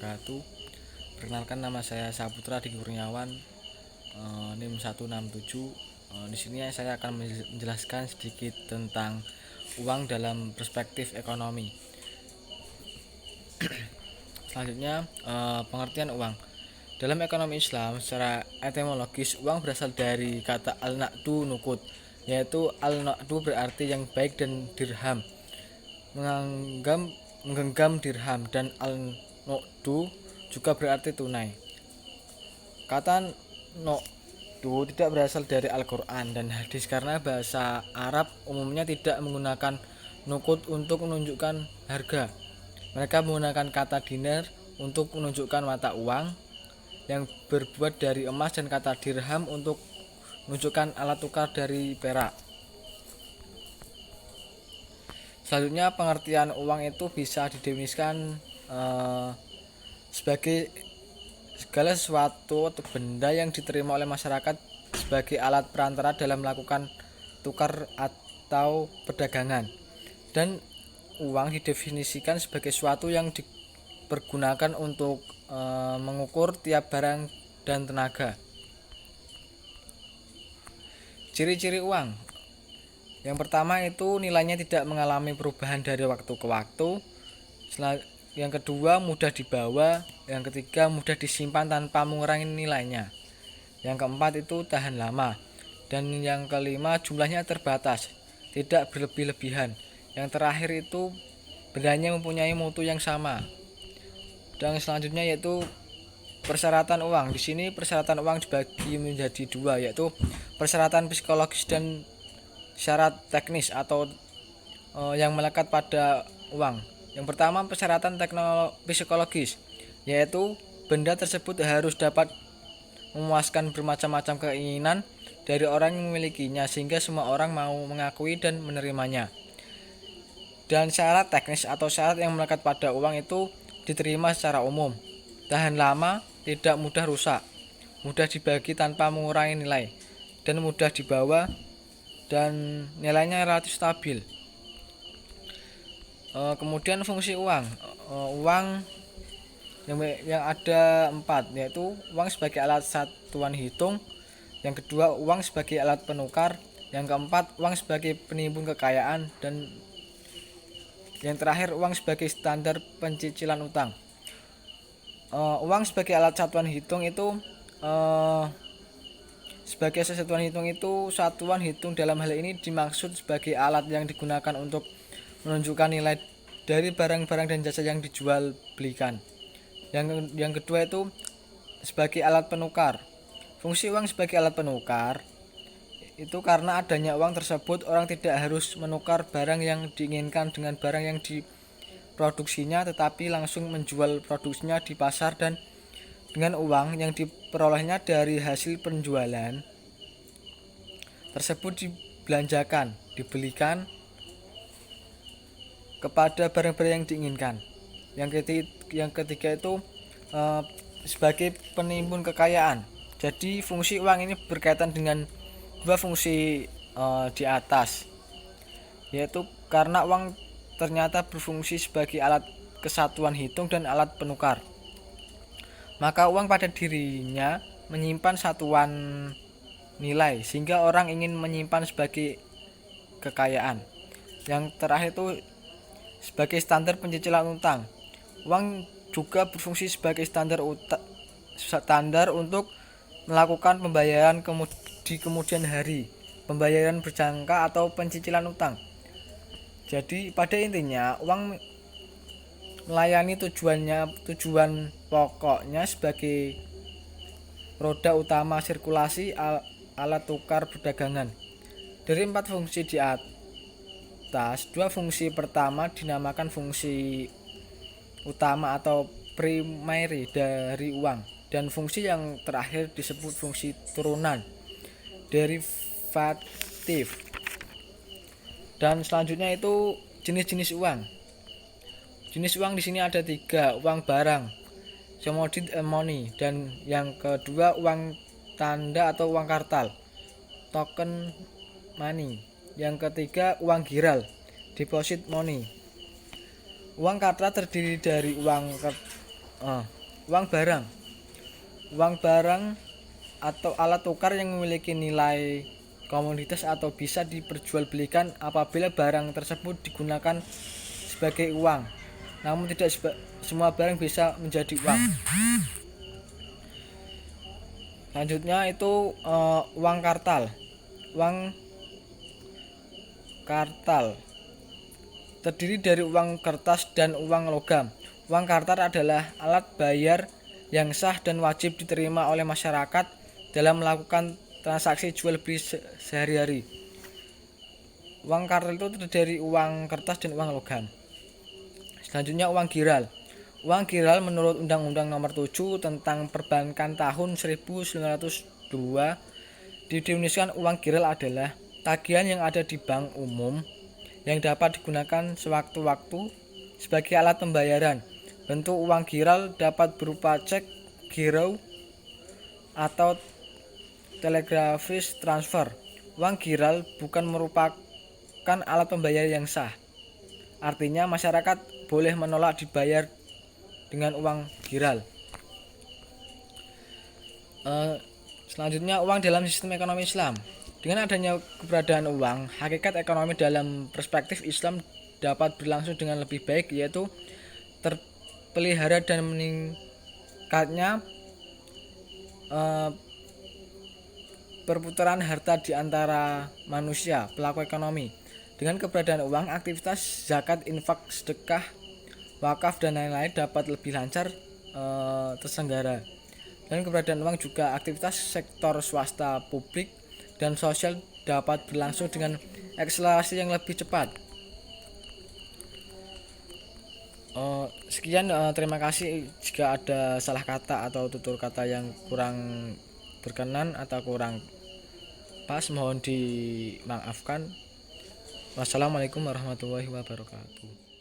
wabarakatuh. Perkenalkan, nama saya Saputra Diki Kurniawan, NIM 167. Di sini saya akan menjelaskan sedikit tentang uang dalam perspektif ekonomi. Selanjutnya, pengertian uang. Dalam ekonomi Islam, secara etimologis, uang berasal dari kata al-naqdu nukut, yaitu al-naqdu berarti yang baik, dan dirham menggenggam dirham, dan al-nuqdu juga berarti tunai. Kata nuqdu tidak berasal dari Al-Quran dan hadis karena bahasa Arab umumnya tidak menggunakan nukut untuk menunjukkan harga. Mereka menggunakan kata dinar untuk menunjukkan mata uang yang berbuat dari emas dan kata dirham untuk menunjukkan alat tukar dari perak. Selanjutnya, pengertian uang itu bisa didefinisikan sebagai segala sesuatu atau benda yang diterima oleh masyarakat sebagai alat perantara dalam melakukan tukar atau perdagangan. Dan uang didefinisikan sebagai sesuatu yang dipergunakan untuk mengukur tiap barang dan tenaga. Ciri-ciri uang. Yang pertama itu nilainya tidak mengalami perubahan dari waktu ke waktu. Yang kedua, mudah dibawa. Yang ketiga, mudah disimpan tanpa mengurangi nilainya. Yang keempat itu tahan lama. Dan yang kelima, jumlahnya terbatas, tidak berlebih-lebihan. Yang terakhir itu bendanya mempunyai mutu yang sama. Dan selanjutnya yaitu persyaratan uang. Di sini persyaratan uang dibagi menjadi dua, yaitu persyaratan psikologis dan syarat teknis atau yang melekat pada uang. Yang pertama, persyaratan psikologis, yaitu benda tersebut harus dapat memuaskan bermacam-macam keinginan dari orang yang memilikinya sehingga semua orang mau mengakui dan menerimanya. Dan syarat teknis atau syarat yang melekat pada uang itu diterima secara umum, tahan lama, tidak mudah rusak, mudah dibagi tanpa mengurangi nilai, dan mudah dibawa, dan nilainya relatif stabil. Kemudian fungsi uang. Uang yang ada 4, yaitu uang sebagai alat satuan hitung. Yang kedua, uang sebagai alat penukar. Yang keempat, uang sebagai penimbun kekayaan. Dan yang terakhir, uang sebagai standar pencicilan utang. Uang sebagai alat satuan hitung itu sebagai satuan hitung itu, satuan hitung dalam hal ini dimaksud sebagai alat yang digunakan untuk menunjukkan nilai dari barang-barang dan jasa yang dijual belikan. Yang kedua itu sebagai alat penukar. Fungsi uang sebagai alat penukar itu karena adanya uang tersebut, orang tidak harus menukar barang yang diinginkan dengan barang yang diproduksinya, tetapi langsung menjual produksinya di pasar, dan dengan uang yang diperolehnya dari hasil penjualan tersebut dibelanjakan, dibelikan kepada barang-barang yang diinginkan. Yang ketiga itu sebagai penimbun kekayaan. Jadi fungsi uang ini berkaitan dengan dua fungsi di atas, yaitu karena uang ternyata berfungsi sebagai alat kesatuan hitung dan alat penukar, maka uang pada dirinya menyimpan satuan nilai sehingga orang ingin menyimpan sebagai kekayaan. Yang terakhir itu sebagai standar pencicilan utang. Uang juga berfungsi sebagai standar untuk melakukan pembayaran di kemudian hari, pembayaran berjangka atau pencicilan utang. Jadi pada intinya uang melayani tujuan pokoknya sebagai roda utama sirkulasi alat tukar perdagangan. Dari 4 fungsi di atas, 2 fungsi pertama dinamakan fungsi utama atau primary dari uang, dan fungsi yang terakhir disebut fungsi turunan, derivatif. Dan selanjutnya itu jenis-jenis uang. Jenis uang di sini ada 3, uang barang, commodity money, dan yang kedua uang tanda atau uang kartal, token money. Yang ketiga uang giral, deposit money. Uang kartal terdiri dari uang Uang barang. Uang barang atau alat tukar yang memiliki nilai komoditas atau bisa diperjualbelikan apabila barang tersebut digunakan sebagai uang. Namun tidak semua barang bisa menjadi uang. Selanjutnya itu uang kartal. Uang kartal terdiri dari uang kertas dan uang logam. Uang kartal adalah alat bayar yang sah dan wajib diterima oleh masyarakat dalam melakukan transaksi jual beli sehari-hari. Uang kartal itu terdiri dari uang kertas dan uang logam. Selanjutnya uang giral. Uang giral menurut Undang-Undang Nomor 7 tentang Perbankan tahun 1902 didefinisikan uang giral adalah tagihan yang ada di bank umum yang dapat digunakan sewaktu-waktu sebagai alat pembayaran. Bentuk uang giral dapat berupa cek, giro, atau telegrafis transfer. Uang giral bukan merupakan alat pembayaran yang sah. Artinya masyarakat boleh menolak dibayar dengan uang giral. Selanjutnya uang dalam sistem ekonomi Islam. Dengan adanya keberadaan uang, hakikat ekonomi dalam perspektif Islam dapat berlangsung dengan lebih baik, yaitu terpelihara dan meningkatnya perputaran harta di antara manusia, pelaku ekonomi. Dengan keberadaan uang, aktivitas zakat, infak, sedekah, wakaf, dan lain-lain dapat lebih lancar terselenggara. Dan keberadaan uang juga aktivitas sektor swasta, publik, dan sosial dapat berlangsung dengan akselerasi yang lebih cepat. Sekian, terima kasih. Jika ada salah kata atau tutur kata yang kurang berkenan atau kurang pas, mohon dimaafkan. Wassalamualaikum warahmatullahi wabarakatuh.